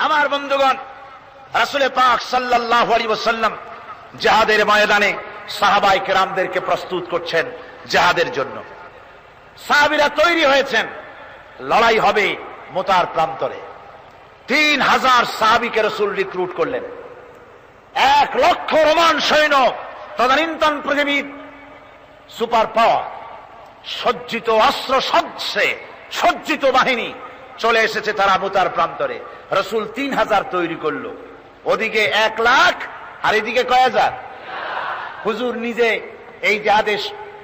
আমার বন্ধুগণ, রাসূল পাক সাল্লাল্লাহু আলাইহি ওয়াসাল্লাম জিহাদের ময়দানে সাহাবায়ে কেরামদেরকে প্রস্তুত করছেন জিহাদের জন্য। সাহাবীরা তৈরি হয়েছেন, লড়াই হবে মুতার প্রান্তরে। 3000 সাহাবীকে রাসূল রিক্রুট করলেন। 1 লক্ষ রোমান সৈন্য, তদানীন্তন পৃথিবীর সুপার পাওয়ার, সজ্জিত অস্ত্র সজ্জিত বাহিনী চলে এসেছে তারা মুতার প্রান্তরে। রাসূল 3000 তৈরি করলো, ওদিকে 1 লাখ আর এদিকে কয় হাজার। হুজুর নিজে এই জিহাদে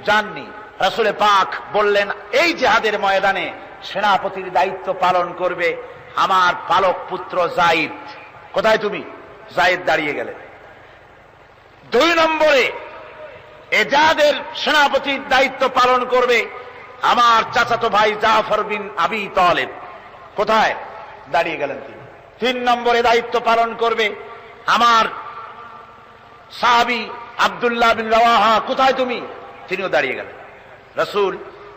যাননি। রাসূল পাক বললেন, এই জিহাদের ময়দানে সেনাপতির দায়িত্ব পালন করবে আমার পালক পুত্র যায়েদ। কোথায় তুমি? যায়েদ দাঁড়িয়ে গেলেন। 2 নম্বরে এই জিহাদের সেনাপতির দায়িত্ব পালন করবে আমার চাচাতো ভাই জাফর বিন আবি তালেব। কোথায়? দাঁড়িয়ে গেলেন তিনি। 3 নম্বরে দায়িত্ব পালন করবে আমার সাহাবী আব্দুল্লাহ বিন রাওয়াহা। কোথায় তুমি? তিনিও দাঁড়িয়ে গেলেন। রাসূল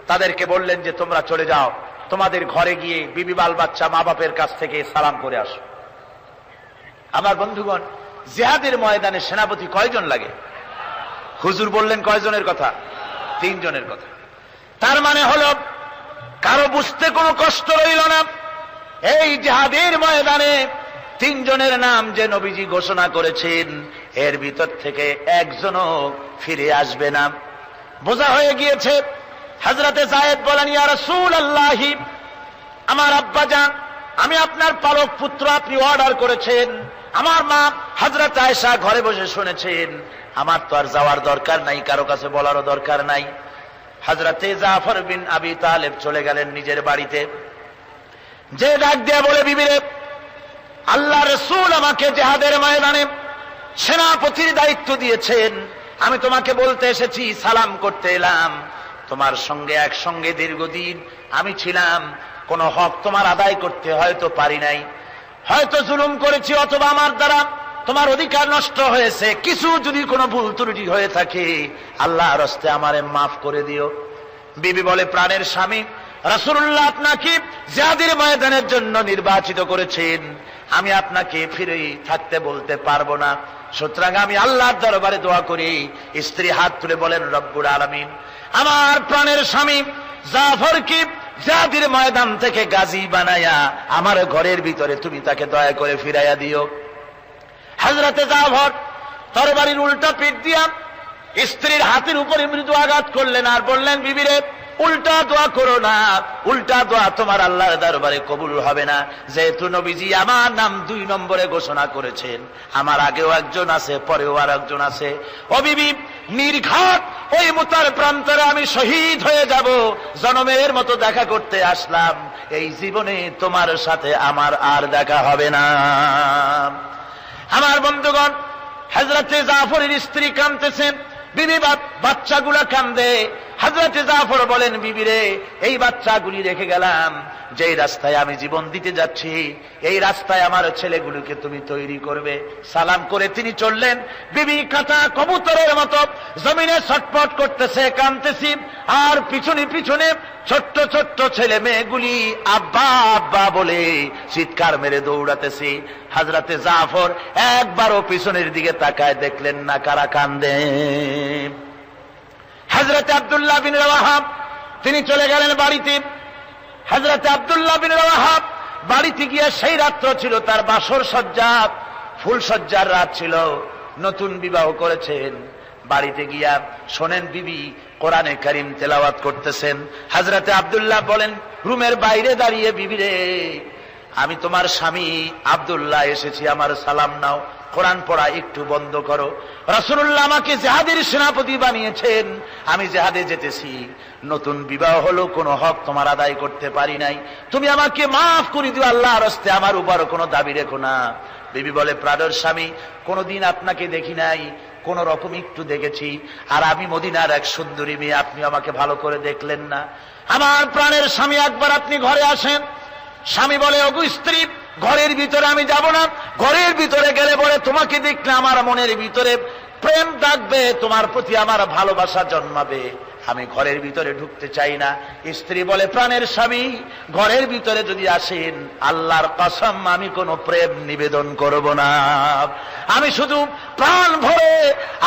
তাদেরকে বললেন যে তোমরা চলে যাও, তোমাদের ঘরে গিয়ে বিবি বাল বাচ্চা মা বাপের কাছ থেকে সালাম করে আসো। আমার বন্ধুগণ, জিহাদের ময়দানে সেনাপতি কয়জন লাগে? হুজুর বললেন কয়জনের কথা? 3 জনের কথা। তার মানে হলো কারো বুঝতে কোনো কষ্ট রইল না, এই জিহাদের ময়দানে 3 জনের নাম যে নবীজি ঘোষণা করেছেন, এর ভিতর থেকে একজনও ফিরে আসবে না। বোঝা হয়ে গিয়েছে। হযরতে যায়েদ বলেন, ইয়া রাসূলুল্লাহ, আমার আব্বা জান, আমি আপনার পালক পুত্র, আপনি অর্ডার করেছেন। আমার মা হযরত আয়েশা ঘরে বসে শুনেছেন। আমার তো আর যাওয়ার দরকার নাই, কারো কাছে বলারও দরকার নাই। হযরতে জাফর বিন আবি তালেব চলে গেলেন নিজের বাড়িতে। যে ডাক দিয়ে বলে, বিবিরে, আল্লাহ রাসূল আমাকে জিহাদের ময়দানে সেনাপতির দায়িত্ব দিয়েছেন। আমি তোমাকে বলতে এসেছি, সালাম করতে এলাম। তোমার সঙ্গে একসঙ্গে দীর্ঘদিন আমি ছিলাম, কোন হক তোমার আদায় করতে হয়তো পারি নাই, হয়তো জুলুম করেছি, অথবা আমার দ্বারা তোমার অধিকার নষ্ট হয়েছে। কিছু যদি কোনো ভুল ত্রুটি হয়ে থাকে, আল্লাহর হস্তে আমারে মাফ করে দিও। বিবি বলে, প্রাণের স্বামী, রাসূলুল্লাহ আপনাকে জিহাদের ময়দানের জন্য নির্বাচিত করেছেন, আমি আপনাকে ফিরে থাকতে বলতে পারবো না। সুতরাং আমি আল্লাহর দরবারে দোয়া করি। স্ত্রী হাত তুলে বলেন, রব্বুল আলামিন, আমার প্রাণের স্বামী জাফরকে জিহাদের ময়দান থেকে গাজী বানায়া আমার ঘরের ভিতরে তুমি তাকে দয়া করে ফিরাইয়া দিও। হযরতে জাফর তরবারির উল্টা পিঠ দিয়া স্ত্রীর হাতের উপরে মৃদু আঘাত করলেন আর বললেন, বিবিরে, উল্টা দোয়া করো না, উল্টা দোয়া তোমার আল্লাহর দরবারে কবুল হবে না। যেহেতু নবীজি আমার নাম 2 নম্বরে ঘোষণা করেছেন, আমার আগেও একজন আছে, পরেও আর একজন আছে। ও বিবি, নির্ঘাত ওই মুতার প্রান্তরে আমি শহীদ হয়ে যাব। জনমের মতো দেখা করতে আসলাম, এই জীবনে তোমার সাথে আমার আর দেখা হবে না। আমার বন্ধুগণ, হযরতে জাফরের স্ত্রী কাঁদতেছেন, বিবি বাচ্চাগুলা কান্দে। হযরতে জাফর বলেন, বিবিরে, এই বাচ্চাগুলি রেখে গেলাম, যে রাস্তায় আমি জীবন দিতে যাচ্ছি, এই রাস্তায় আমার ছেলেগুলোকে তুমি তৈরি করবে। সালাম করে তিনি চললেন। বিবি কাঁটা কবুতরের মতো জমিনে ছটফট করতেছে, কাঁদতেছি, আর পিছনে পিছনে ছোট্ট ছোট্ট ছেলে মেয়েগুলি আব্বা আব্বা বলে চিৎকার মেরে দৌড়াতেছি। হযরতে জাফর একবারও পিছনের দিকে তাকায় দেখলেন না কারা কান্দে। হযরতে আব্দুল্লাহ বিন রাওয়াহা তিনি চলে গেলেন বাড়িতে। হযরতে আব্দুল্লাহ বিন রাওয়াহা বাড়িতে গিয়ে, সেই রাত্র ছিল তার বাসর সজ্জা, ফুল সজ্জার রাত ছিল, নতুন বিবাহ করেছেন। বাড়িতে গিয়া শোনেন বিবি কোরআনে কারীম তেলাওয়াত করতেছেন। হযরতে আব্দুল্লাহ বলেন, রুমের বাইরে দাঁড়িয়ে, বিবিরে, আমি তোমার স্বামী আব্দুল্লাহ এসেছি, আমার সালাম নাও, কোরআন পড়া একটু বন্ধ করো। রাসূলুল্লাহ আমাকে জিহাদের সেনাপতি বানিয়েছেন, আমি জিহাদে যেতেছি, নতুন বিবাহ হলো, কোনো হক তোমার আদায় করতে পারি নাই, তুমি আমাকে মাফ করে দিও, আল্লাহর হস্তে আমার উপর কোনো দাবি রেখো না। বিবি বলে, প্রাণের স্বামী, কোনদিন আপনাকে দেখি নাই, কোন রকম একটু দেখেছি, আর আমি মদিনার এক সুন্দরী মেয়ে, আপনি আমাকে ভালো করে দেখলেন না। আমার প্রাণের স্বামী, একবার আপনি ঘরে আসেন। স্বামী বলে, ওগো স্ত্রী, ঘরের ভিতরে আমি যাব না, ঘরের ভিতরে গেলে বলে তোমাকে দেখলে আমার মনের ভিতরে প্রেম ডাকবে, তোমার প্রতি আমার ভালোবাসা জন্মাবে, আমি ঘরের ভিতরে ঢুকতে চাই না। স্ত্রী বলে, প্রাণের স্বামী ঘরের ভিতরে যদি আসেন, আল্লাহর কসম আমি কোনো প্রেম নিবেদন করব না, আমি শুধু প্রাণ ভরে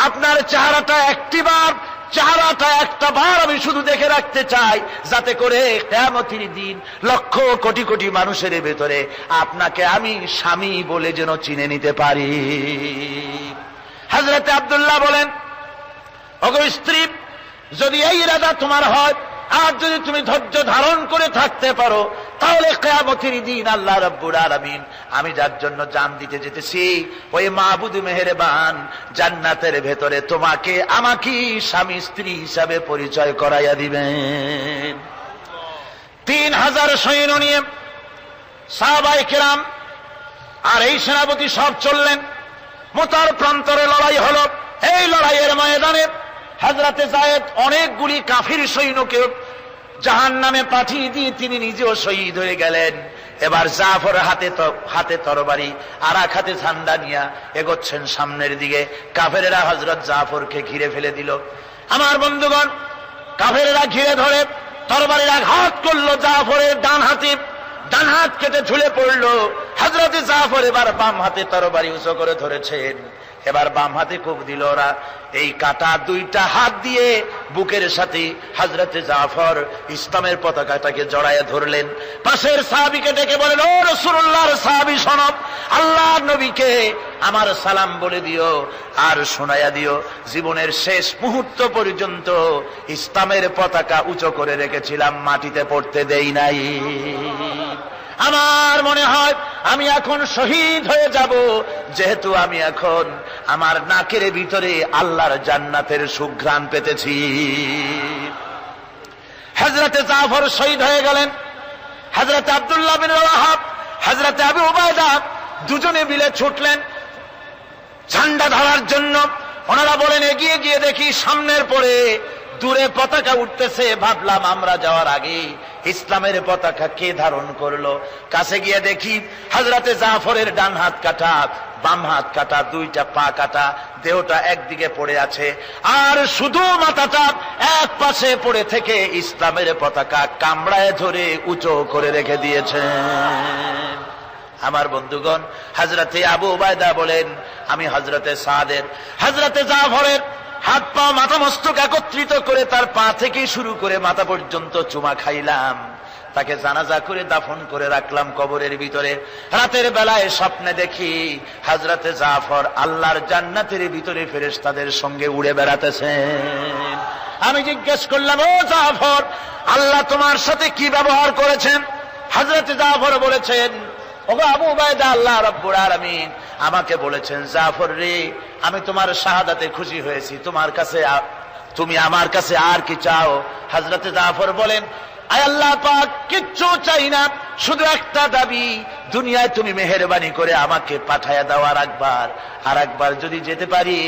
আপনার চেহারাটা একটা বার আমি শুধু দেখে রাখতে চাই, যাতে করে কিয়ামতের দিন লক্ষ কোটি কোটি মানুষের ভেতরে আপনাকে আমি স্বামী বলে যেন চিনে নিতে পারি। হযরত আব্দুল্লাহ বলেন, ওগো স্ত্রী, যদি এই ইরাদা তোমার হয় আর যদি তুমি ধৈর্য ধারণ করে থাকতে পারো, তাহলে কিয়ামতের দিন আল্লাহ রাব্বুল আলামিন আমি যার জন্য জান দিতে যেতেছি ওই মাবুদ মেহেরবান জান্নাতের ভেতরে তোমাকে আমাকে স্বামী স্ত্রী হিসাবে পরিচয় করাইয়া দিবেন। 3000 সৈন্য নিয়ে সাহাবায়ে কেরাম আর এই সেনাপতি সব চললেন। মুতার প্রান্তরে লড়াই হলো। এই লড়াইয়ের ময়দানে হযরতে যায়েদ অনেকগুলি কাফির সৈন্যকে জাহান্নামে পাঠিয়ে দিয়ে তিনি নিজেও শহীদ হয়ে গেলেন। এবার জাফর হাতে তরবারি আর এক হাতে ঝান্ডা নিয়ে এগোচ্ছেন সামনের দিকে। কাফেরেরা হযরত জাফরকে ঘিরে ফেলে দিল। আমার বন্ধুগণ, কাফেরেরা ঘিরে ধরে তরবারির আঘাত করলো জাফরের ডান হাত কেটে ঝুলে পড়লো। হযরতে জাফর এবার বাম হাতে তরবারি উঁচু করে ধরেছেন। এবার বাম হাতে কোপ দিল ওরা। এই কাটা দুইটা হাত দিয়ে বুকের সাথে হযরতে জাফর ইসলামের পতাকাটাকে জড়ায় ধরলেন। পাশের সাহাবীকে ডেকে বলেন, ও রাসূলুল্লাহর সাহাবী শোনো, আল্লাহর নবীকে আমার সালাম বলে দিও আর শোনায়া দিও, জীবনের শেষ মুহূর্ত পর্যন্ত ইসলামের পতাকা উঁচু করে রেখেছিলাম, মাটিতে পড়তে দেই নাই। আমার মনে হয় আমি এখন শহীদ হয়ে যাব, যেহেতু আমি এখন আমার নাকের ভিতরে আল্লাহর জান্নাতের সুঘ্রাণ পেতেছি। হযরতে জাফর শহীদ হয়ে গেলেন। হযরতে আব্দুল্লাহ বিন রাওয়াহা, হযরতে আবু উবাইদা দুজনে মিলে ছুটলেন ঝান্ডা ধরার জন্য। ওনারা বলেন, এগিয়ে গিয়ে দেখি সামনের পরে দূরে পতাকা উঠতেছে। ভাবলাম আমরা যাওয়ার আগে ইসলামের পতাকা কে ধারণ করলো। কাছে গিয়ে দেখি হযরতে জাফরের ডান হাত কাটা, বাম হাত কাটা, দুইটা পা কাটা, দেহটা একদিকে পড়ে আছে আর শুধু মাথাটা এক পাশে পড়ে থেকে ইসলামের পতাকা কামড়ায় ধরে উঁচু করে রেখে দিয়েছেন। আমার বন্ধুগণ, হযরতে আবু উবাইদা বলেন, আমি হযরতে সাদের, হযরতে জাফরের হাত পা মাথা মস্তক একত্রিত করে তার পা থেকে শুরু করে মাথা পর্যন্ত চুমা খাইলাম। তাকে জানাজা করে দাফন করে রাখলাম কবরের ভিতরে। রাতের বেলায় স্বপ্নে দেখি হযরতে জাফর আল্লাহর জান্নাতের ভিতরে ফেরেশতাদের সঙ্গে উড়ে বেড়াতেছেন। আমি জিজ্ঞেস করলাম, ও জাফর, আল্লাহ তোমার সাথে কি ব্যবহার করেছেন? হযরতে জাফর বলেছেন, ওগো আবু উবাইদা, আল্লাহ রাব্বুল আলামিন আমাকে বলেছেন, জাফর রে, আমি তোমার শাহাদাতে খুশি হয়েছি, তুমি আমার কাছে আর কি চাও? হযরতে জাফর বলেন, আয় আল্লাহ পাক, কিচ্ছু চাই না, শুধু একটা দাবি, দুনিয়ায় তুমি মেহেরবানি করে আমাকে পাঠায়া দাও আর একবার যদি যেতে পারি,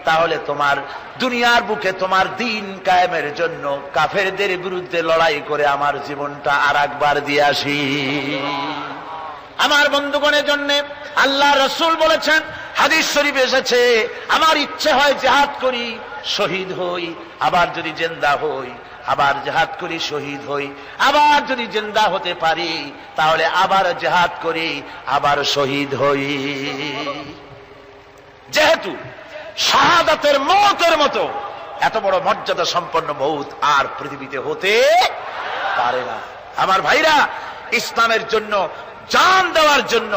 তাহলে তোমার দুনিয়ার বুকে তোমার দিন কায়েমের জন্য কাফেরদের বিরুদ্ধে লড়াই করে আমার জীবনটা আর একবার দিয়ে আসি। আমার বন্ধুগণের জন্য আল্লাহ রাসূল বলেছেন, হাদিস শরীফে এসেছে, আমার ইচ্ছে হয় জিহাদ করি, শহীদ হই, আবার যদি জিন্দা হই, আবার জিহাদ করি, শহীদ হই, আবার যদি জিন্দা হতে পারি তাহলে আবার জিহাদ করি, আবার শহীদ হই। যেহেতু শাহাদাতের মওতের মতো এত বড় মর্যাদা সম্পন্ন মওত আর পৃথিবীতে হতে পারে না। আমার ভাইরা, ইসলামের জন্য জান দেওয়ার জন্য,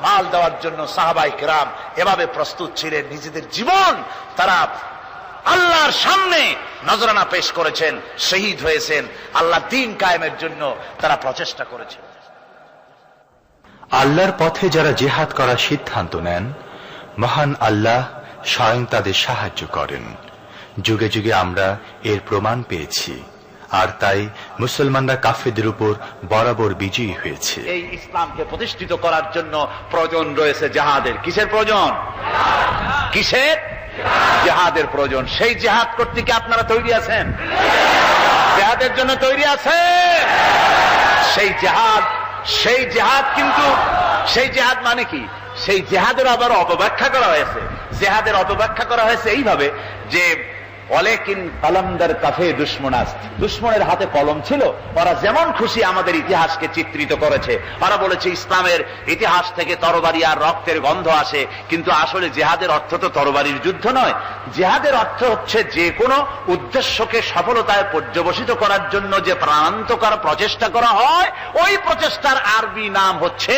মাল দেওয়ার জন্য সাহাবায়ে কেরাম এভাবে প্রস্তুত ছিলেন। নিজেদের জীবন তারা আল্লাহর সামনে নজরানা পেশ করেছেন, শহীদ হয়েছেন, আল্লাহ দ্বীন কায়েমের জন্য তারা প্রচেষ্টা করেছেন। আল্লাহর পথে যারা জিহাদ করার সিদ্ধান্ত নেন, মহান আল্লাহ স্বয়ং তাদের সাহায্য করেন। যুগে যুগে আমরা এর প্রমাণ পেয়েছি, আর তাই মুসলমানরা কাফেরদের উপর বরাবর বিজয়ী হয়েছে। এই ইসলামকে প্রতিষ্ঠিত করার জন্য প্রয়োজন রয়েছে জিহাদের। কিসের প্রয়োজন? কিসের? জিহাদের প্রয়োজন। সেই জিহাদ করতে কি আপনারা তৈরি আছেন? জিহাদের জন্য তৈরি আছেন? সেই জিহাদ কিন্তু সেই জিহাদ মানে কি? সেই জিহাদের আবার অপব্যাখ্যা করা হয়েছে। জিহাদের অপব্যাখ্যা করা হয়েছে এইভাবে যে ওয়ালাকিন কলমদার কাফে দুশমনাস, দুশমনের হাতে কলম ছিল, ওরা যেমন খুশি আমাদের ইতিহাসকে চিত্রিত করেছে। ওরা বলেছে ইসলামের ইতিহাস থেকে তরবারি আর রক্তের গন্ধ আসে, কিন্তু আসলে জিহাদের অর্থ তো তরবারির যুদ্ধ নয়। জিহাদের অর্থ হচ্ছে যে কোনো উদ্দেশ্যকে সফলতায় পর্যবসিত করার জন্য যে প্রাণান্তকর প্রচেষ্টা করা হয়, ওই প্রচেষ্টার আরবি নাম হচ্ছে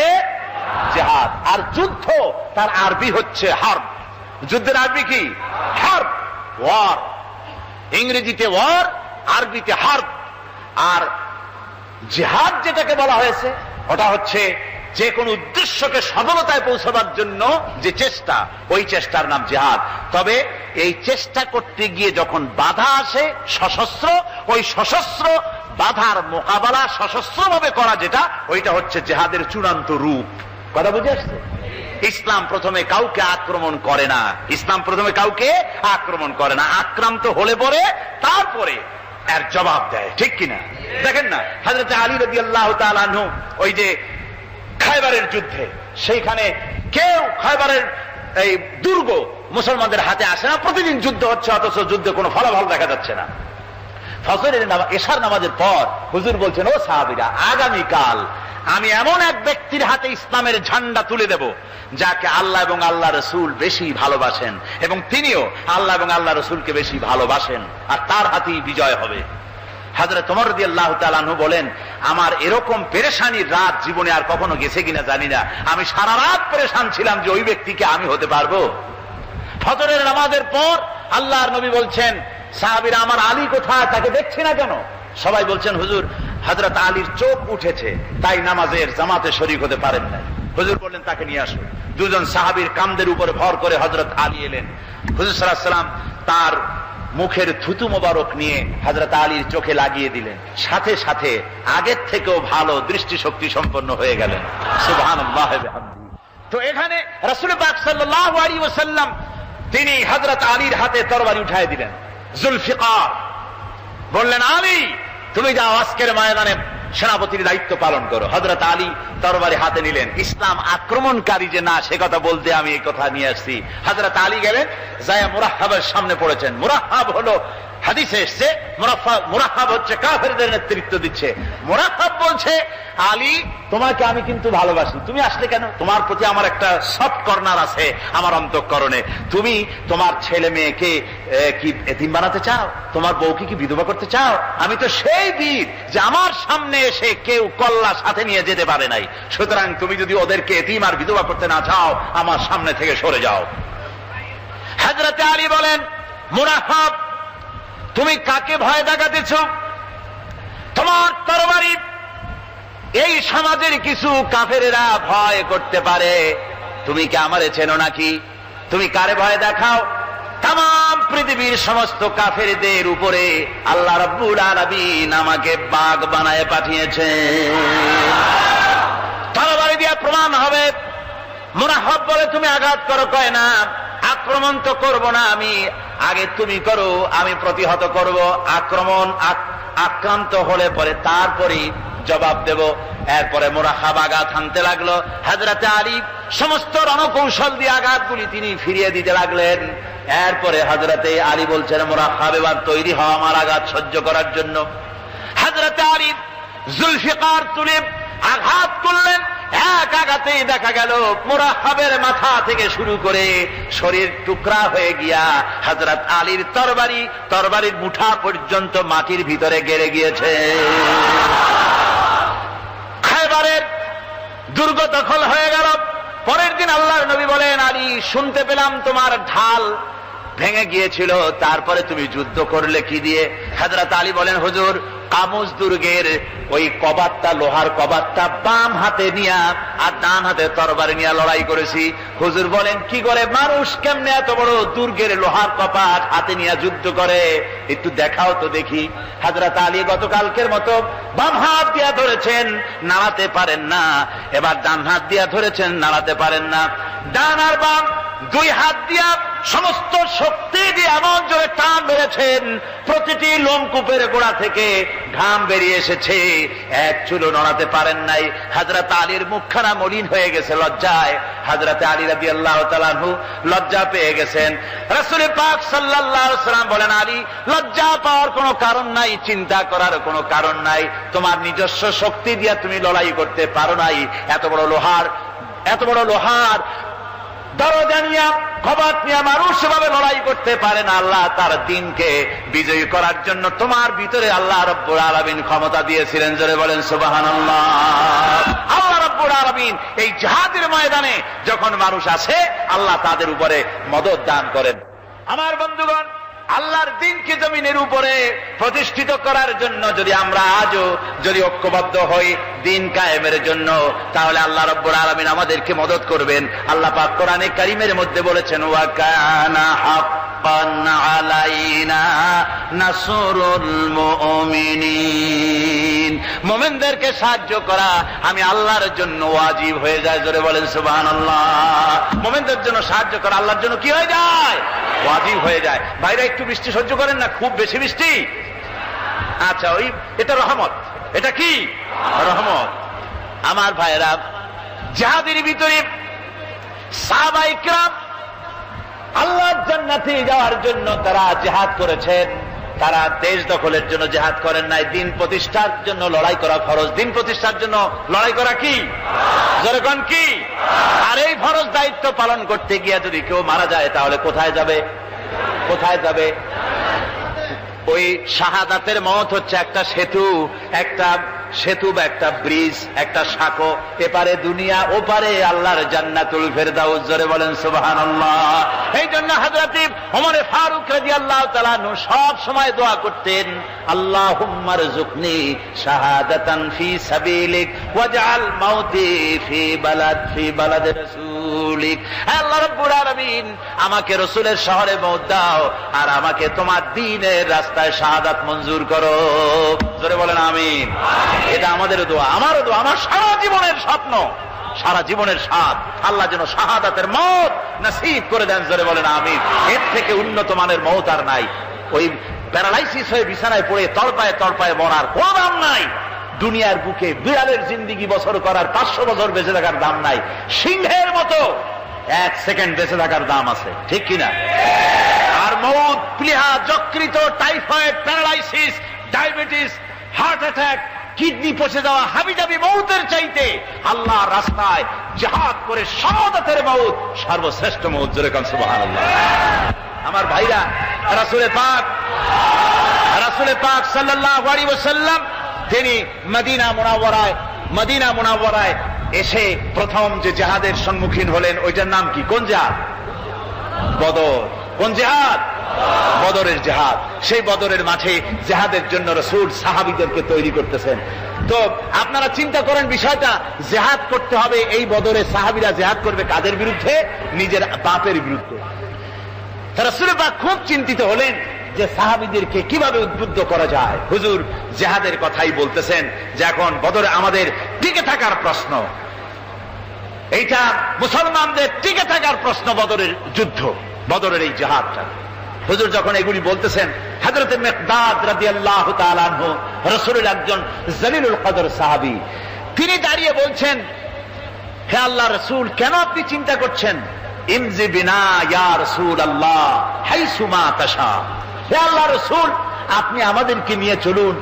জিহাদ। আর যুদ্ধ তার আরবি হচ্ছে হার্ব। যুদ্ধের আরবি কি? হার্ব, ওয়ার। ইংরেজিতে ওয়ার, আরবিতে হার্ব। আর জিহাদ যেটাকে বলা হয়েছে ওটা হচ্ছে যে কোন উদ্দেশ্যকে সফলতায় পৌঁছাবার জন্য যে চেষ্টা, ওই চেষ্টার নাম জিহাদ। তবে এই চেষ্টা করতে গিয়ে যখন বাধা আসে সশস্ত্র, ওই সশস্ত্র বাধার মোকাবেলা সশস্ত্রভাবে করা যেটা, ওইটা হচ্ছে জিহাদের চূড়ান্ত রূপ। কথা বুঝে আসছে? ইসলাম প্রথমে কাউকে আক্রমণ করে না, ইসলাম প্রথমে কাউকে আক্রমণ করে না, আক্রান্ত হলে পরে তারপরে এর জবাব দেয়, ঠিক কিনা? দেখেন না, হযরত আলী রাদিয়াল্লাহু তাআলা আনহু ওই যে খায়বারের যুদ্ধে, সেইখানে কেউ খায়বারের এই দুর্গ মুসলমানদের হাতে আসে না, প্রতিদিন যুদ্ধ হচ্ছে, অথচ যুদ্ধে কোনো ফলাফল দেখা যাচ্ছে না। ফজরের নামাজ, এশার নামাজের পর হুজুর বলছেন, ও সাহাবীরা, আগামীকাল আমি এমন এক ব্যক্তির হাতে ইসলামের ঝান্ডা তুলে দেব যাকে আল্লাহ এবং আল্লাহ রসুল বেশি ভালোবাসেন, এবং তিনিও আল্লাহ এবং আল্লাহ রসুলকে বেশি ভালোবাসেন, আর তার হাতেই বিজয় হবে। হযরত ওমর রাদিয়াল্লাহু তাআলা আনহু বলেন, আমার এরকম পেরেশানির রাত জীবনে আর কখনো গেছে কিনা জানি না, আমি সারা রাত পেরেশান ছিলাম যে ওই ব্যক্তিকে আমি হতে পারবো। ফজরের নামাজের পর আল্লাহর নবী বলছেন, সাহাবীরা, আমার আলী কোথায়, তাকে দেখছি না কেন? সবাই বলছেন, হুজুর, হযরত আলীর চোখ উঠেছে, তাই নামাজের জামাতে শরীক হতে পারেন না। হুজুর বললেন, তাকে নিয়ে আসুন। দুজন সাহাবীর কাঁধের উপরে ভর করে হযরত আলী এলেন। হুজুর সাল্লাল্লাহু আলাইহি ওয়াসাল্লাম তার মুখের থুতু মোবারক নিয়ে হযরত আলীর চোখে লাগিয়ে দিলেন, সাথে সাথে আগের থেকেও ভালো দৃষ্টিশক্তি সম্পন্ন হয়ে গেলেন। সুবহানাল্লাহ ওয়া বিহামদিহি। তো এখানে রাসূল পাক সাল্লাল্লাহু আলাইহি ওয়াসাল্লাম তিনি হযরত আলীর হাতে তরবারি উঠায় দিলেন, জুলফিকার। বললেন, আলী, তুমি যাও, আজকের ময়দানে সেনাপতির দায়িত্ব পালন করো। হযরত আলী তরবারি হাতে নিলেন। ইসলাম আক্রমণকারী যে না, সে কথা বলতে আমি এই কথা নিয়ে আসছি। হযরত আলী গেলেন, যায় মুরাহহাবের সামনে পড়েছেন। মুরাহহাব হলো, হাদিসে এসেছে, মুরাহহাব হচ্ছে কাফেরদের নেতৃত্ব দিচ্ছে। মুরাহহাব বলছে, আলী, তোমাকে আমি কিন্তু ভালোবাসি, তুমি আসলে কেন? তোমার প্রতি আমার একটা সফট কর্নার আছে আমার অন্তঃকরণে। তুমি তোমার ছেলে মেয়েকে কি এতিম বানাতে চাও? তোমার বউকে কি বিধবা করতে চাও? আমি তো সেই বীর যে আমার সামনে এসে কেউ কল্লা সাথে নিয়ে যেতে পারে নাই। সুতরাং তুমি যদি ওদেরকে এতিম আর বিধবা করতে না চাও, আমার সামনে থেকে সরে যাও। হযরত আলী বলেন, মুরাহহাব, তুমি কাকে ভয় দেখাতেছ? তোমার তরবারি এই সমাজের কিছু কাফেরেরা ভয় করতে পারে, তুমি কি আমারে চেনো নাকি? তুমি কারে ভয় দেখাও? তাম পৃথিবীর সমস্ত কাফেরদের উপরে আল্লাহ রাব্বুল আলামিন আমাকে বাগ বানায় পাঠিয়েছেন। তরবারি দিয়ে প্রমাণ হবে। মুরাহহাব বলে, তুমি আঘাত করো। কয় না, আক্রমণ তো করব না আমি, আগে তুমি করো, আমি প্রতিহত করব। আক্রান্ত হলে পরে তারপরে জবাব দেব। এরপরে মুরাহহাব আঘাত হানতে লাগলো। হযরত আলী সমস্ত রণকৌশল দিয়ে আঘাতগুলি তিনি ফিরিয়ে দিতে লাগলেন। এরপরে হযরত আলী বলছেন, মুরাহহাব, এবার তৈরি হও আমার আঘাত সহ্য করার জন্য। হযরত আলী জুলফিকার তুলে আঘাত করলেন। এক আঘাতেই দেখা গেল মুরাহহাবের মাথা থেকে শুরু করে শরীর টুকরা হয়ে গিয়া হযরত আলীর তরবারির মুঠা পর্যন্ত মাটির ভিতরে গেড়ে গিয়েছে। খায়বারের দুর্গ দখল হয়ে গেল। পরের দিন আল্লাহর নবী বলেন, আলী, শুনতে পেলাম তোমার ঢাল ভেঙে গিয়েছিল, তারপরে তুমি যুদ্ধ করলে কি দিয়ে? হযরত আলী বলেন, হুজুর, কামুজ দুর্গের ওই কবাটটা, লোহার কবাটটা বাম হাতে নিয়া আর ডান হাতে তরবারি নিয়ে লড়াই করেছি। হুজুর বলেন, কি করে? মানুষ কেমনে এত বড় দুর্গের লোহার কপাট হাতে নিয়ে যুদ্ধ করে? একটু দেখাও তো দেখি। হযরত আলী গতকালকের মতো বাম হাত দিয়া ধরেছেন, নাড়াতে পারেন না। এবার ডান হাত দিয়া ধরেছেন, নাড়াতে পারেন না। ডান আর বাম দুই হাত দিয়া সমস্ত শক্তি দিয়ে এমন জোরে টান মেরেছেন, প্রতিটি লোমকূপের গোড়া থেকে ঘাম বেরিয়ে এসেছে, এক চুলো নড়াতে পারেন নাই। হযরত আলীর মুখখানা মলিন হয়ে গেছে লজ্জায়। হযরত আলী রাদিয়াল্লাহু তাআলা আনহু লজ্জা পেয়ে গেছেন। রাসূল পাক সাল্লাল্লাহু আলাইহি ওয়াসাল্লাম বলেন, আলী, লজ্জা পাওয়ার কোনো কারণ নাই, চিন্তা করার কোনো কারণ নাই। তোমার নিজস্ব শক্তি দিয়ে তুমি লড়াই করতে পারো নাই। এত বড় লোহার দরজা নিয়ে, কবাট নিয়ে মানুষ সেভাবে লড়াই করতে পারে না। আল্লাহ তার দ্বীনকে বিজয়ী করার জন্য তোমার ভিতরে আল্লাহ রাব্বুল আলামিন ক্ষমতা দিয়েছিলেন। জোরে বলেন সুবহানাল্লাহ। আল্লাহ রাব্বুল আলামিন এই জিহাদের ময়দানে যখন মানুষ আসে, আল্লাহ তাদের উপরে মদদ দান করেন। আমার বন্ধুগণ, আল্লাহর দ্বীনকে জমিনের উপরে প্রতিষ্ঠিত করার জন্য যদি আমরা আজও যদি ঐক্যবদ্ধ হই দ্বীন কায়েমের জন্য, তাহলে আল্লাহ রাব্বুল আলামিন আমাদেরকে মদদ করবেন। আল্লাহ পাক কোরআনে কারীমের মধ্যে বলেছেন, ওয়া কানা হাক্কান আলাইনা নাসরুল মুমিনিন। মুমিনদেরকে সাহায্য করা আমি আল্লাহর জন্য ওয়াজিব হয়ে যায়। জোরে বলেন সুবহানাল্লাহ। মুমিনদের জন্য সাহায্য করা আল্লাহর জন্য কি হয়ে যায়? ওয়াজিব হয়ে যায়। ভাইরা একটু বৃষ্টি সহ্য করেন না, খুব বেশি বৃষ্টি। আচ্ছা, এটা রহমত। এটা কি রহমত? আমার ভাইরা, জিহাদের ভিতরে সাহাবায়ে কিরাম আল্লাহর জান্নাতে যাওয়ার জন্য তারা জিহাদ করেছেন। তারা দেশ দখলের জন্য জিহাদ করেন নাই। দ্বীন প্রতিষ্ঠার জন্য লড়াই করা ফরজ। দ্বীন প্রতিষ্ঠার জন্য লড়াই করা কি? যেরকম কি? আর এই ফরজ দায়িত্ব পালন করতে গিয়ে যদি কেউ মারা যায়, তাহলে কোথায় যাবে? কোথায় যাবে? ওই শাহাদাতের মওত হচ্ছে একটা সেতু, বা একটা ব্রিজ, একটা সাঁকো। এপারে দুনিয়া, ওপারে আল্লাহর জান্নাতুল ফেরদাউস। জোরে বলেন সুবহানাল্লাহ। এই জন্য হযরত ওমর ফারুক রাদিয়াল্লাহু তাআলা আনহু সব সময় দোয়া করতেন, আল্লাহুম্মা রযুকনি শাহাদাতান ফি সাবিলিক ওয়াজআল মাউতি ফি বালাদ রাসূলিক। আল্লাহ রাব্বুল আলামিন, আমাকে রাসূলের শহরে মওত দাও, আর আমাকে তোমার দ্বীনের রাস্তায় শাহাদাত মঞ্জুর করো। জোরে বলেন আমিন। এটা আমাদের দোয়া, আমারও দোয়া, আমার সারা জীবনের স্বপ্ন, সারা জীবনের স্বাদ, আল্লাহ যেন শাহাদাতের মওত নসিব করে দেন। জোরে বলেন আমিন। এর থেকে উন্নত মানের মওত আর নাই। ওই প্যারালাইসিস হয়ে বিছানায় পড়ে তড়পায় তড়পায় মরার কোন দাম নাই। দুনিয়ার বুকে বিড়ালের জিন্দিগি বছর করার 500 বছর বেঁচে থাকার দাম নাই। সিংহের মতো 1 সেকেন্ড বেঁচে থাকার দাম আছে, ঠিক কিনা? আর মওত, প্লীহা, যকৃত, typhoid, paralysis, diabetes, heart attack, kidney পচে যাওয়া, হাবিজাবি মওতের চাইতে আল্লাহর রাস্তায় জিহাদ করে শাহাদাতের মওত সর্বশ্রেষ্ঠ মওত। জোরে কোন সুবহানাল্লাহ। আমার ভাইরা, রাসূল পাক সাল্লাল্লাহু আলাইহি ওয়াসাল্লাম তিনি মদিনা মুনাওয়ারায় এসে প্রথম যে জিহাদের সম্মুখীন হলেন, ওইটার নাম কি? কোন জিহাদ? বদর। কোন জিহাদ? বদরের জিহাদ। সেই বদরের মাঠে জিহাদের জন্য রাসূল সাহাবীদেরকে তৈরি করতেছেন। তো আপনারা চিন্তা করেন বিষয়টা, জিহাদ করতে হবে। এই বদরে সাহাবীরা জিহাদ করবে কাদের বিরুদ্ধে? নিজের বাপের বিরুদ্ধে। রাসূল পাক খুব চিন্তিত হলেন যে সাহাবীদেরকে কিভাবে উদ্বুদ্ধ করা যায়। হুজুর জিহাদের কথাই বলতেছেন যে এখন বদরে আমাদের টিকে থাকার প্রশ্ন, এইটা মুসলমানদের টিকে থাকার প্রশ্ন। বদরের যুদ্ধ, বদরের এই জিহাদটা। হুজুর যখন এগুলি বলতেছেন, হযরত মিকদাদ রাদিয়াল্লাহু তাআলা আনহু রাসূলের একজন জলিলুল কদর সাহাবী, তিনি দাঁড়িয়ে বলছেন, হে আল্লাহর রাসূল, কেন আপনি চিন্তা করছেন? ইমজি বিনা ইয়া রাসূলুল্লাহ হাইসু মা তাশা। হে আল্লাহর রাসূল, আপনি আমাদেরকে নিয়ে চলুন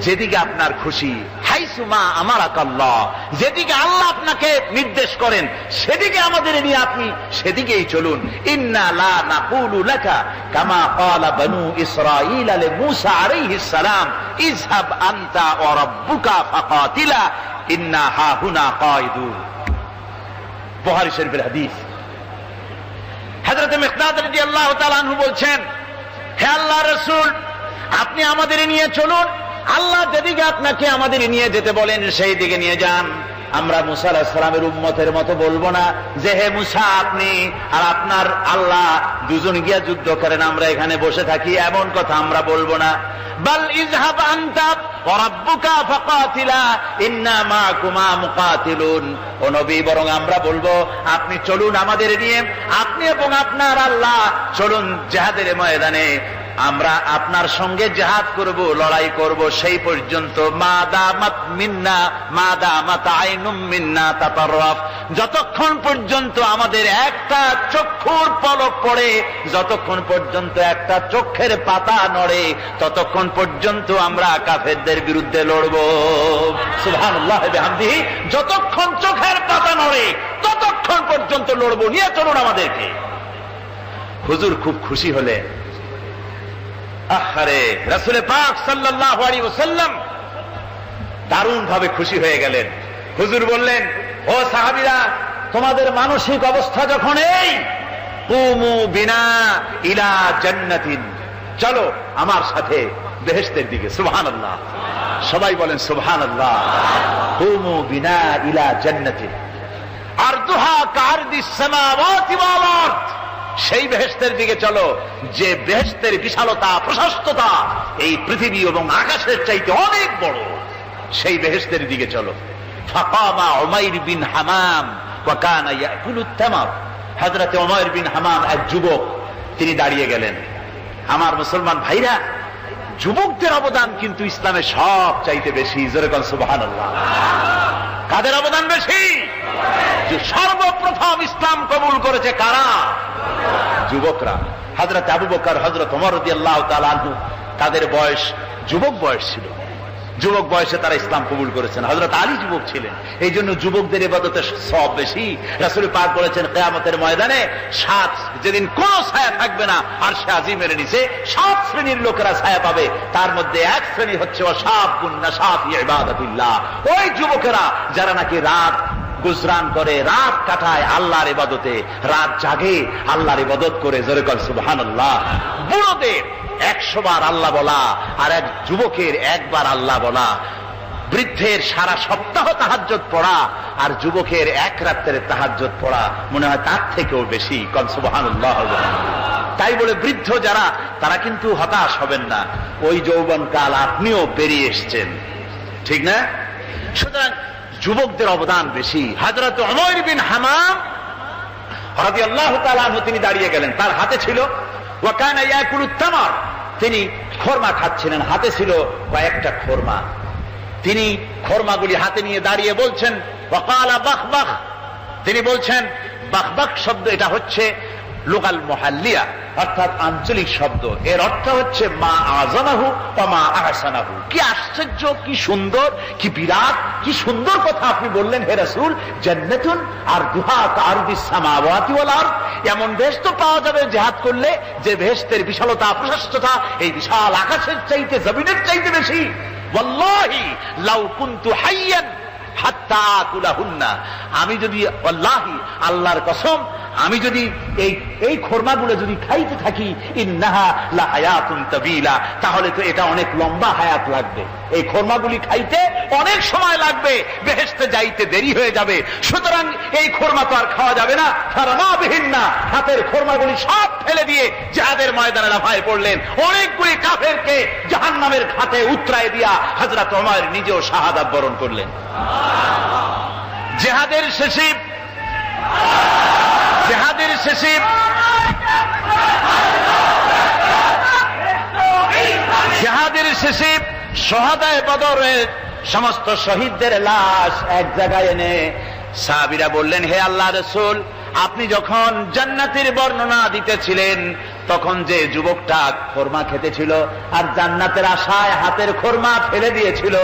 যেদিকে আপনার খুশি। হাইসুমা আমারাকাল্লাহ, যেদিকে আল্লাহ আপনাকে নির্দেশ করেন সেদিকে আমাদের নিয়ে আপনি সেদিকেই চলুন। ইন্না লা নাকুলু লাকা কামা ক্বালা বনু ইসরাঈল লি মূসা আলাইহিস সালাম ইযহাব আনতা ওয়া রাব্বুকা ফাকাতিলা ইন্না হাহুনা কায়িদুন। বুখারী শরীফের হাদিস। হযরত মিকদাদ রাদিয়াল্লাহু তাআলা আনহু বলছেন, হে আল্লাহর রাসূল, আপনি আমাদের নিয়ে চলুন, আল্লাহ যেদিকে আপনাকে আমাদের নিয়ে যেতে বলেন সেই দিকে নিয়ে যান। আমরা মুসা আলাইহিস সালামের উম্মতের মতো বলবো না যে হে মুসা আপনি আর আপনার আল্লাহ দুজন গিয়া যুদ্ধ করেন, আমরা এখানে বসে থাকি, এমন কথা আমরা বলবো না। বাল ইযহাব আনতা ওয়া রাব্বুকা ফাকাতিলা ইন্না মাআকুমা মুকাতিলুন। ও নবী, বরং আমরা বলবো আপনি চলুন আমাদের নিয়ে, আপনি এবং আপনার আল্লাহ চলুন জিহাদের ময়দানে, আমরা আপনার সঙ্গে জিহাদ করব, লড়াই করব সেই পর্যন্ত। মাদামাত মিন্না মাদামাত আইনুম মিন্না তাতাররাফ, যতক্ষণ পর্যন্ত আমাদের একটা চক্ষুর পলক পড়ে, যতক্ষণ পর্যন্ত একটা চোখের পাতা নড়ে, ততক্ষণ পর্যন্ত আমরা কাফেরদের বিরুদ্ধে লড়ব। সুবহানাল্লাহ বিহামদিহি, যতক্ষণ চোখের পাতা নড়ে ততক্ষণ পর্যন্ত লড়ব, নিয়ে চলুন আমাদেরকে। হুজুর খুব খুশি হলে, আহারে রাসূল পাক সাল্লাল্লাহু আলাইহি ওয়াসাল্লাম দারুণ ভাবে খুশি হয়ে গেলেন। হুজুর বললেন, ও সাহাবীরা, তোমাদের মানসিক অবস্থা যখন এই, কুমু বিনা ইলা জান্নাতিন, চলো আমার সাথে বেহেশতের দিকে। সুবহানাল্লাহ, সবাই বলেন সুবহানাল্লাহ। কুমু বিনা ইলা জান্নাতিন আরদুহা কারদিস সামাওয়াতি ওয়াল আরদ, সেই বেহেশতের দিকে চলো যে বেহেশতের বিশালতা প্রশস্ততা এই পৃথিবী এবং আকাশের চাইতে অনেক বড়, সেই বেহেশতের দিকে চলো। ফাকামা উমাইর বিন হামাম ওয়া কানা ইয়াকুলুত তামার, হযরত উমাইর বিন হামাম এক যুবক, তিনি দাঁড়িয়ে গেলেন। আমার মুসলমান ভাইরা, যুবকদের অবদান কিন্তু ইসলামে সব চাইতে বেশি। জোরে বলেন সুবহানাল্লাহ। কাদের অবদান বেশি? যে সর্বপ্রথম ইসলাম কবুল করেছে কারা? যুবকরা। হযরত আবু বকর, হযরত ওমর রাদিয়াল্লাহু তাআলা আনহু, তাদের বয়স যুবক বয়স ছিল, যুবক বয়সে তারা ইসলাম কবুল করেছেন। হযরত আলী যুবক ছিলেন, এই জন্য যুবকদের ইবাদতের সওয়াব বেশি। রাসূল পাক বলেছেন, কিয়ামতের ময়দানে যেদিন কোন ছায়া থাকবে না, আরশে আজিমের নিচে 7 শ্রেণীর লোকেরা ছায়া পাবে, তার মধ্যে এক শ্রেণী হচ্ছে ওয়াশাবুন নাশা ফি ইবাদাতিল্লাহ, ওই যুবকেরা যারা নাকি রাত গুজরান করে, রাত কাটায় আল্লাহর ইবাদতে, রাত জাগে আল্লাহর ইবাদত করে। জোরে বলেন সুবহানাল্লাহ। বুড়োদের 100 বার আল্লাহ বলা আর এক যুবকের একবার আল্লাহ বলা, বৃদ্ধের সারা সপ্তাহ তাহাজ্জুদ পড়া আর যুবকের এক রাতের তাহাজ্জুদ পড়া মনে হয় তার থেকেও বেশি। কন সুবহানাল্লাহ। তাই বলে বৃদ্ধ যারা, তারা কিন্তু হতাশ হবেন না, ওই যৌবনকাল আপনিও পেরিয়ে এসছেন, ঠিক না? সুতরাং যুবকদের অবদান বেশি। হযরত উমাইর বিন হামাম রাদিয়াল্লাহু তাআলা আনহু, তিনি দাঁড়িয়ে গেলেন, তার হাতে ছিল ওয়া কানা ইয়াকুলুত তামার, তিনি খরমা খাচ্ছিলেন, হাতে ছিল কয়েকটা খরমা। তিনি খরমাগুলি হাতে নিয়ে দাঁড়িয়ে বলছেন ওয়া ক্বালা বাখবাখ, তিনি বলছেন, বাখবাখ শব্দ এটা হচ্ছে লুগাল মুহাল্লিয়া, অর্থাৎ আঞ্চলিক শব্দ। এর অর্থ হচ্ছে মা আযামাহু ওয়া মা আহসানাহু। কি আশ্চর্য, কি সুন্দর, কি বিরাট, কি সুন্দর কথা আপনি বললেন হে রাসূল। জান্নাতুন আরদুহা কারদিস সামাওয়াতি ওয়াল আরদ, এমন বেহেশত তো পাওয়া যাবে জিহাদ করলে যে বেহেশতের বিশালতা প্রশস্ততা এই বিশাল আকাশের চাইতে, জমিনের চাইতে বেশি। ওয়াল্লাহি লাউ কুনতু হাইয়ান হাত্তা আকুলাহুন্না, আমি যদি, ওয়াল্লাহি আল্লাহর কসম, আমি যদি এই খরমাগুলো যদি খাইতে থাকি, ইন্নাহা লা হায়াতুন তাবিলা, তাহলে তো এটা অনেক লম্বা হায়াত লাগবে, এই খরমাগুলি খাইতে অনেক সময় লাগবে, বেহেশতে যাইতে দেরি হয়ে যাবে। সুতরাং এই খরমা তো আর খাওয়া যাবে না। ফারামা বিহিন্না, হাতের খরমাগুলি সব ফেলে দিয়ে জিহাদের ময়দানে লাফায় পড়লেন। অনেকগুলি কাফেরকে জাহান্নামের খাতে উতরায় দিয়া হযরত ওমর নিজেও শাহাদাত বরণ করলেন। জিহাদের শেষে শহাদায়ে বদরের সমস্ত শহীদদের লাশ এক জায়গায় এনে সাহাবীরা বললেন, হে আল্লাহর রাসূল, আপনি যখন জান্নাতের বর্ণনা দিতেছিলেন তখন যে যুবকটা খরমা খেতেছিল আর জান্নাতের আশায় হাতের খরমা ফেলে দিয়েছিল,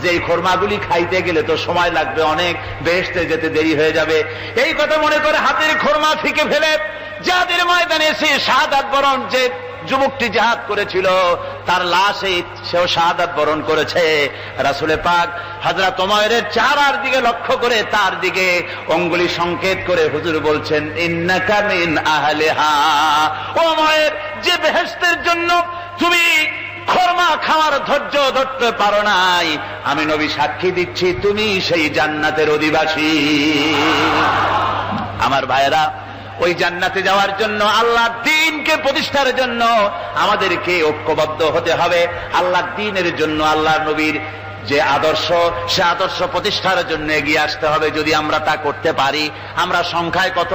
যে এই খরমাগুলি খাইতে গেলে তো সময় লাগবে অনেক, বেহেশতে যেতে দেরি হয়ে যাবে, এই কথা মনে করে হাতের খরমা ফিকে ফেলে জিহাদের ময়দানে এসে শাহাদাত বরণ, যে যুবকটি জিহাদ করেছিল তার লাশে সেও শাহাদাত বরণ করেছে। রাসূল পাক হযরত ওমরের চেহারার দিকে লক্ষ্য করে তার দিকে অঙ্গুলি সংকেত করে হুজুর বলছেন, ইন্নাকা মিন আহলিহা, ওমর, যে বেহেশতের জন্য তুমি খরমা খাওয়ার ধৈর্য ধরতে পারো নাই, আমি নবী সাক্ষী দিচ্ছি তুমি সেই জান্নাতের অধিবাসী। আমার ভাইয়েরা, ওই জান্নাতে যাওয়ার জন্য, আল্লাহর দ্বীনকে প্রতিষ্ঠার জন্য আমাদেরকে ঐক্যবদ্ধ হতে হবে। আল্লাহর দ্বীনের জন্য আল্লাহর নবীর যে আদর্শ, সে আদর্শ প্রতিষ্ঠার জন্য এগিয়ে আসতে হবে। যদি আমরা তা করতে পারি, আমরা সংখ্যায় কত,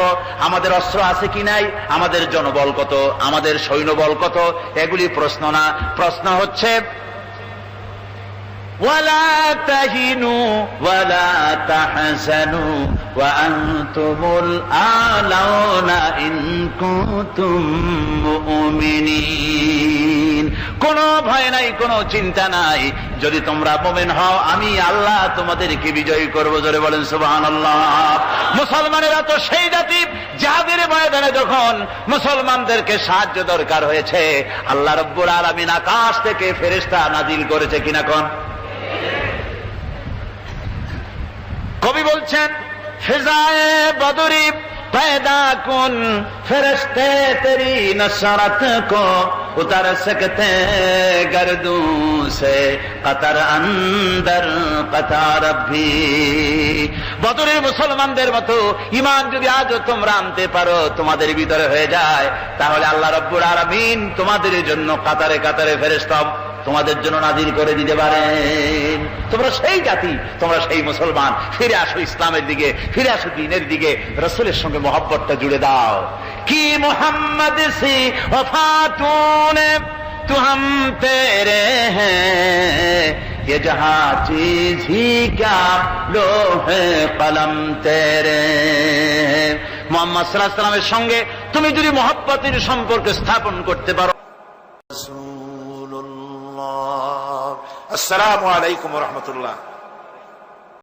আমাদের অস্ত্র আছে কি নাই, আমাদের জনবল কত, আমাদের সৈন্যবল কত, এগুলি প্রশ্ন না। প্রশ্ন হচ্ছে وَلَا تَهِنُوا وَلَا تَحْزَنُوا وَأَنْتُمُ الْأَعْلَوْنَ إِن كُنتُم مُّؤْمِنِينَ। কোনো ভয় নাই, কোনো চিন্তা নাই, যদি তোমরা মুমিন হও আমি আল্লাহ তোমাদেরকে বিজয়ী করব। জোরে বলেন সুবহানাল্লাহ। মুসলমানেরা তো সেই জাতি, যাদের ময়দানে যখন মুসলমানদেরকে সাহায্য দরকার হয়েছে, আল্লাহ রাব্বুল আলামিন আকাশ থেকে ফেরেশতা নাজিল করেছে কিনা কোন? কবি বলছেন, ফিজায়ে বদরি पैदा कुन फरिश्ते तेरी नसरत को उतर सकते गर्दों से कतर अंदर कतार भी। বদরের মুসলমানদের মতো ঈমান যদি আজও তোমরা আনতে পারো, তোমাদের ভিতরে হয়ে যায়, তাহলে আল্লাহ রাব্বুল আলামিন তোমাদের জন্য কাতারে কাতারে ফেরেশতা তোমাদের জন্য নাজিল করে দিতে পারেন। তোমরা সেই জাতি, তোমরা সেই মুসলমান। ফিরে আসো ইসলামের দিকে, ফিরে আসো দ্বীনের দিকে, রাসূলের সঙ্গে মহব্বতটা জুড়ে দাও। কি মুহাম্মদ সি ওয়াফাতুনে তু হাম তেরে হ্যাঁ, ये जहां चीज ही क्या लोहे कलम तेरे। মুহাম্মদ সাল্লাল্লাহু আলাইহি ওয়াসাল্লামের সঙ্গে তুমি যদি মহব্বতের সম্পর্ক স্থাপন করতে পারো। আসসালামু আলাইকুম ওয়া রাহমাতুল্লাহ।